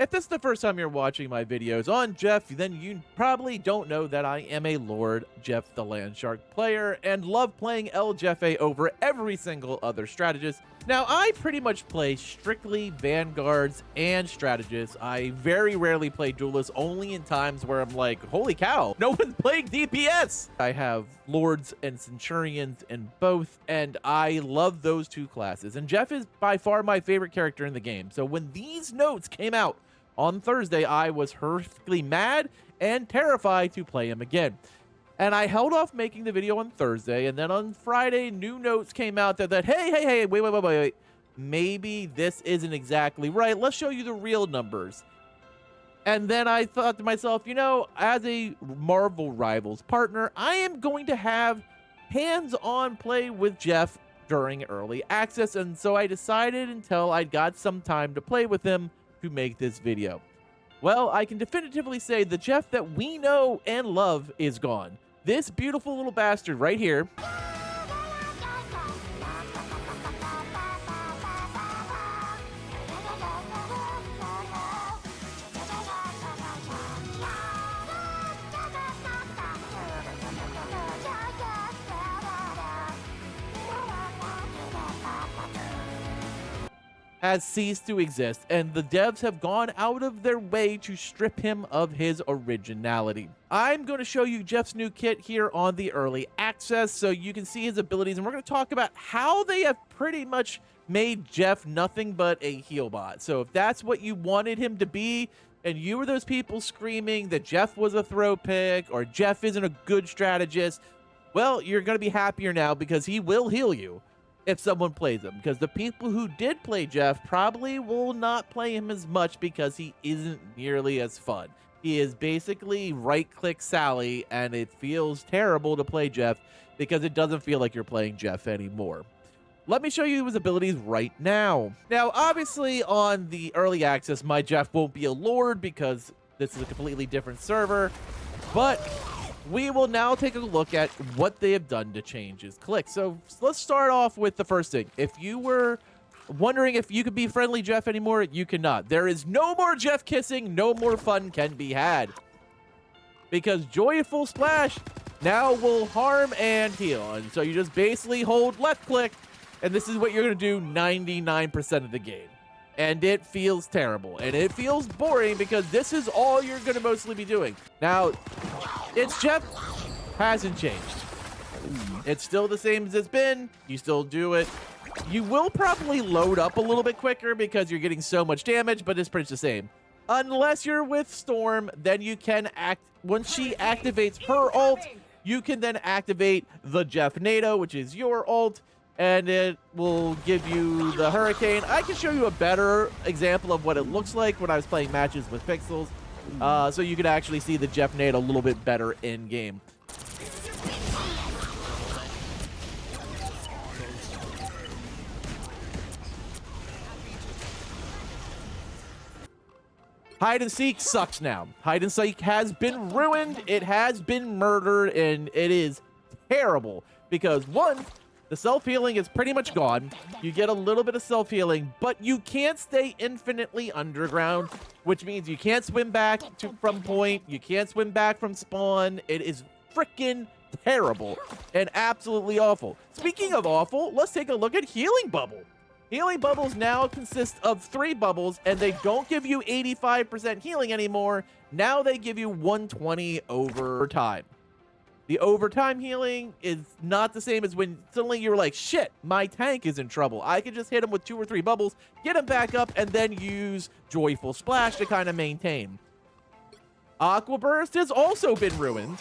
If this is the first time you're watching my videos on Jeff, then you probably don't know that I am a Lord Jeff the Landshark player and love playing El Jefe over every single other strategist. Now, I pretty much play strictly Vanguards and strategists. I very rarely play duelists, only in times where I'm like, holy cow, no one's playing DPS! I have Lords and Centurions in both, and I love those two classes. And Jeff is by far my favorite character in the game. So when these notes came out on Thursday, I was horrifically mad and terrified to play him again. And I held off making the video on Thursday, and then on Friday, new notes came out that hey, wait. Maybe this isn't exactly right. Let's show you the real numbers. And then I thought to myself, you know, as a Marvel Rivals partner, I am going to have hands-on play with Jeff during early access. And so I decided until I got some time to play with him to make this video. Well, I can definitively say the Jeff that we know and love is gone. This beautiful little bastard right here has ceased to exist, and the devs have gone out of their way to strip him of his originality. I'm going to show you Jeff's new kit here on the early access so you can see his abilities, and we're going to talk about how they have pretty much made Jeff nothing but a heal bot. So if that's what you wanted him to be, and you were those people screaming that Jeff was a throw pick or Jeff isn't a good strategist, well, you're going to be happier now because he will heal you if someone plays him, because the people who did play Jeff probably will not play him as much because he isn't nearly as fun. He is basically right-click Sally, and it feels terrible to play Jeff because it doesn't feel like you're playing Jeff anymore. Let me show you his abilities right now. Now, obviously, on the early access, my Jeff won't be a Lord because this is a completely different server, but we will now take a look at what they have done to change his click. So let's start off with the first thing. If you were wondering if you could be friendly Jeff anymore, you cannot. There is no more Jeff kissing, no more fun can be had. Because Joyful Splash now will harm and heal. And so you just basically hold left click, and this is what you're going to do 99% of the game. And it feels terrible, and it feels boring because this is all you're going to mostly be doing. Now, it's Jeff hasn't changed. It's still the same as it's been. You still do it. You will probably load up a little bit quicker because you're getting so much damage, but it's pretty much the same. Unless you're with Storm, then you can once she activates her ult, you can then activate the Jeff NATO, which is your ult, and it will give you the Hurricane. I can show you a better example of what it looks like when I was playing matches with Pixels, so you can actually see the Jeff Nade a little bit better in game. Hide and Seek sucks now. Hide and Seek has been ruined, it has been murdered, and it is terrible because, one, the self-healing is pretty much gone. You get a little bit of self-healing, but you can't stay infinitely underground, which means you can't swim back from point. You can't swim back from spawn. It is freaking terrible and absolutely awful. Speaking of awful, let's take a look at Healing Bubble. Healing Bubbles now consist of 3 bubbles, and they don't give you 85% healing anymore. Now they give you 120 over time. The overtime healing is not the same as when suddenly you're like, shit, my tank is in trouble. I can just hit him with 2 or 3 bubbles, get him back up, and then use Joyful Splash to kind of maintain. Aqua Burst has also been ruined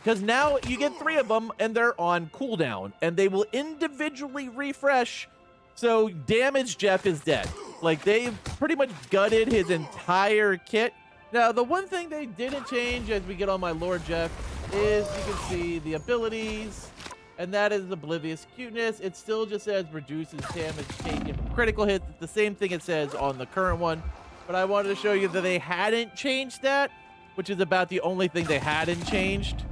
because now you get 3 of them and they're on cooldown and they will individually refresh. So Damage Jeff is dead. Like, they've pretty much gutted his entire kit. Now, the one thing they didn't change as we get on my Lord Jeff is you can see the abilities, and that is Oblivious Cuteness. It still just says reduces damage taken from critical hits. It's the same thing it says on the current one, but I wanted to show you that they hadn't changed that, which is about the only thing they hadn't changed.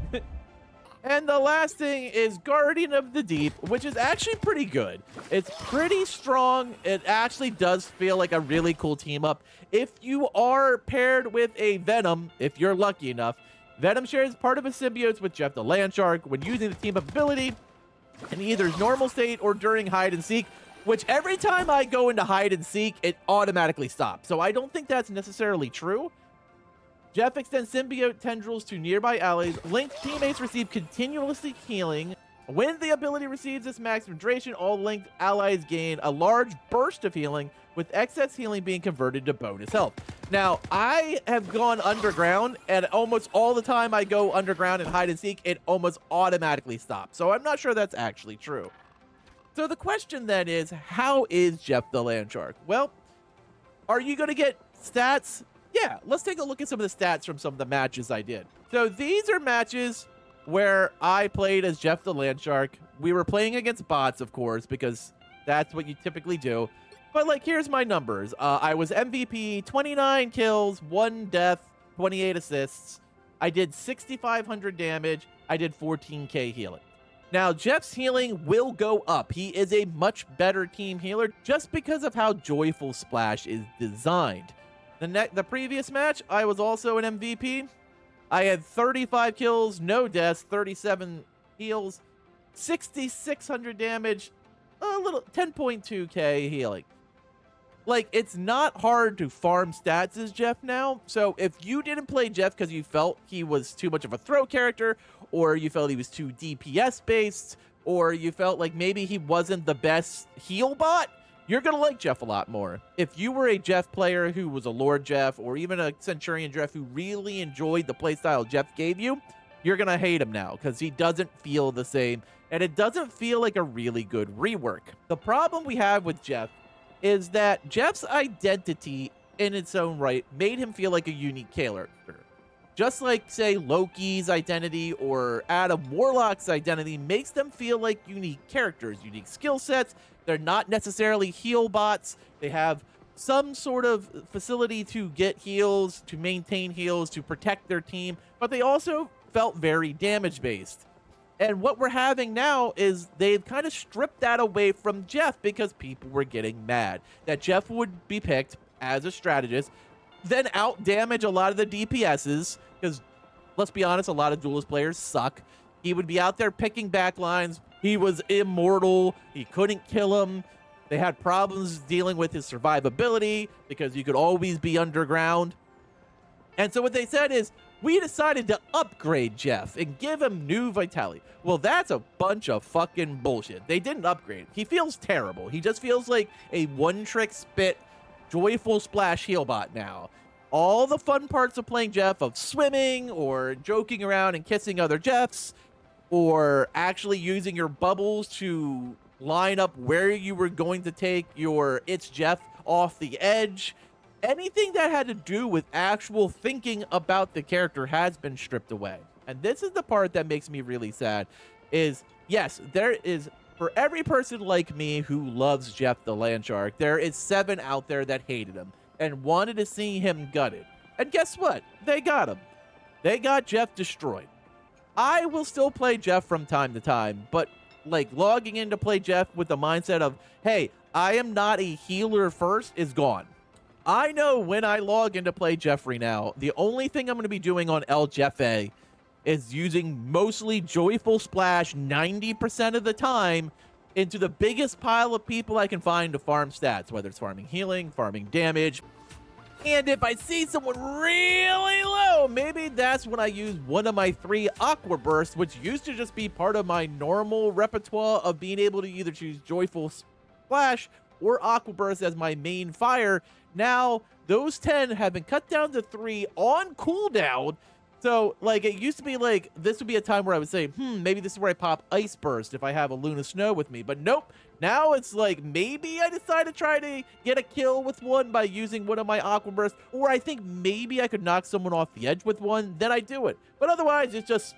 And the last thing is Guardian of the Deep, which is actually pretty good. It's pretty strong. It actually does feel like a really cool team up. If you are paired with a Venom, if you're lucky enough, Venom shares part of a symbiote with Jeff the Landshark when using the team up ability in either normal state or during hide and seek, which every time I go into hide and seek, it automatically stops. So I don't think that's necessarily true. Jeff extends symbiote tendrils to nearby allies. Linked teammates receive continuously healing. When the ability receives its maximum duration, all linked allies gain a large burst of healing, with excess healing being converted to bonus health. Now, I have gone underground, and almost all the time I go underground and hide and seek, it almost automatically stops. So I'm not sure that's actually true. So the question then is, how is Jeff the Landshark? Well, are you going to get stats? Yeah, let's take a look at some of the stats from some of the matches I did. So these are matches where I played as Jeff the Landshark. We were playing against bots, of course, because that's what you typically do. But, like, here's my numbers. I was MVP, 29 kills, 1 death, 28 assists. I did 6,500 damage. I did 14k healing. Now, Jeff's healing will go up. He is a much better team healer just because of how Joyful Splash is designed. The previous match, I was also an MVP. I had 35 kills, no deaths, 37 heals, 6,600 damage, a little 10.2k healing. Like, it's not hard to farm stats as Jeff now. So if you didn't play Jeff because you felt he was too much of a throw character, or you felt he was too DPS based, or you felt like maybe he wasn't the best heal bot, you're going to like Jeff a lot more. If you were a Jeff player who was a Lord Jeff, or even a Centurion Jeff who really enjoyed the playstyle Jeff gave you, you're going to hate him now because he doesn't feel the same, and it doesn't feel like a really good rework. The problem we have with Jeff is that Jeff's identity in its own right made him feel like a unique character. Just like, say, Loki's identity or Adam Warlock's identity makes them feel like unique characters, unique skill sets. They're not necessarily heal bots. They have some sort of facility to get heals, to maintain heals, to protect their team, but they also felt very damage-based. And what we're having now is they've kind of stripped that away from Jeff because people were getting mad that Jeff would be picked as a strategist, then out-damage a lot of the DPSs, because let's be honest, a lot of duelist players suck. He would be out there picking backlines. He was immortal. He couldn't kill him. They had problems dealing with his survivability because you could always be underground. And so what they said is, we decided to upgrade Jeff and give him new vitality. Well, that's a bunch of fucking bullshit. They didn't upgrade. He feels terrible. He just feels like a one-trick spit, Joyful Splash heal bot now. All the fun parts of playing Jeff, of swimming or joking around and kissing other Jeffs, or actually using your bubbles to line up where you were going to take your It's Jeff off the edge. Anything that had to do with actual thinking about the character has been stripped away. And this is the part that makes me really sad, is, yes, there is, for every person like me who loves Jeff the Landshark, there is 7 out there that hated him and wanted to see him gutted. And guess what? They got him. They got Jeff destroyed. I will still play Jeff from time to time, but like logging in to play Jeff with the mindset of, hey, I am not a healer first is gone. I know when I log in to play Jeffrey now, the only thing I'm going to be doing on El Jefe is using mostly Joyful Splash 90% of the time into the biggest pile of people I can find to farm stats, whether it's farming healing, farming damage. And if I see someone really low, maybe that's when I use one of my 3 Aqua Bursts, which used to just be part of my normal repertoire of being able to either choose Joyful Splash or Aqua Burst as my main fire. Now, those 10 have been cut down to 3 on cooldown. So, like, it used to be like, this would be a time where I would say, maybe this is where I pop Ice Burst if I have a Luna Snow with me. But nope, now it's like, maybe I decide to try to get a kill with one by using one of my Aqua Bursts. Or I think maybe I could knock someone off the edge with one, then I do it. But otherwise, it's just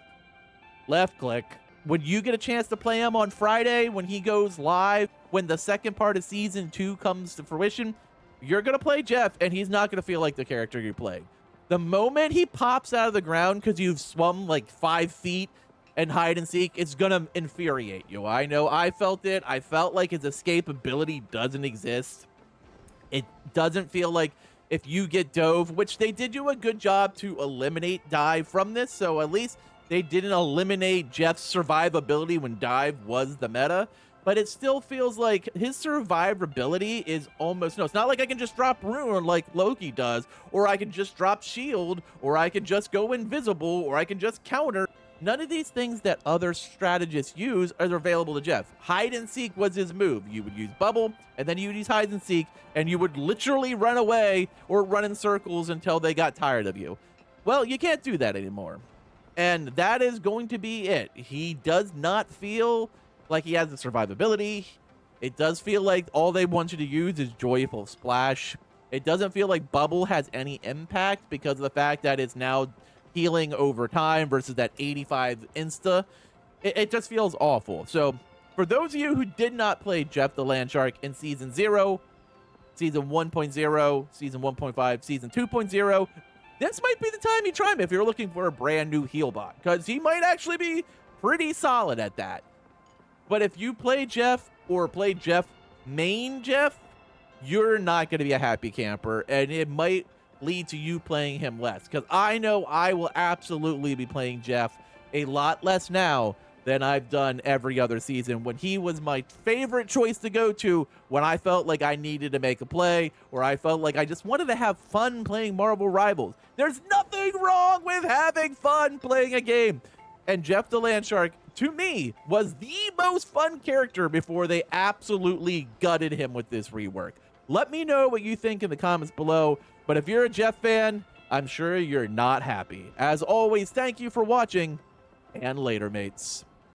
left click. When you get a chance to play him on Friday, when he goes live, when the second part of Season 2 comes to fruition, you're going to play Jeff, and he's not going to feel like the character you play. The moment he pops out of the ground because you've swum like 5 feet and hide and seek, it's gonna infuriate you. I know I felt it. I felt like his escape ability doesn't exist. It doesn't feel like if you get dove, which they did do a good job to eliminate dive from this, so at least they didn't eliminate Jeff's survivability when dive was the meta, but it still feels like his survivability is almost no. It's not like I can just drop rune like Loki does, or I can just drop shield, or I can just go invisible, or I can just counter. None of these things that other strategists use are available to Jeff. Hide and seek was his move. You would use bubble, and then you would use hide and seek, and you would literally run away or run in circles until they got tired of you. Well, you can't do that anymore. And that is going to be it. He does not feel like he has the survivability. It does feel like all they want you to use is Joyful Splash. It doesn't feel like bubble has any impact because of the fact that it's now healing over time versus that 85 insta. It just feels awful. So for those of you who did not play Jeff the Landshark in Season 0, Season 1.0, Season 1.5, Season 2.0, this might be the time you try him if you're looking for a brand new heal bot, because he might actually be pretty solid at that. But if you play Jeff or play Jeff main Jeff, you're not going to be a happy camper, and it might lead to you playing him less, because I know I will absolutely be playing Jeff a lot less now than I've done every other season, when he was my favorite choice to go to when I felt like I needed to make a play, or I felt like I just wanted to have fun playing Marvel Rivals. There's nothing wrong with having fun playing a game, and Jeff the Landshark, to me, was the most fun character before they absolutely gutted him with this rework. Let me know what you think in the comments below. But if you're a Jeff fan, I'm sure you're not happy. As always, thank you for watching, and later, mates.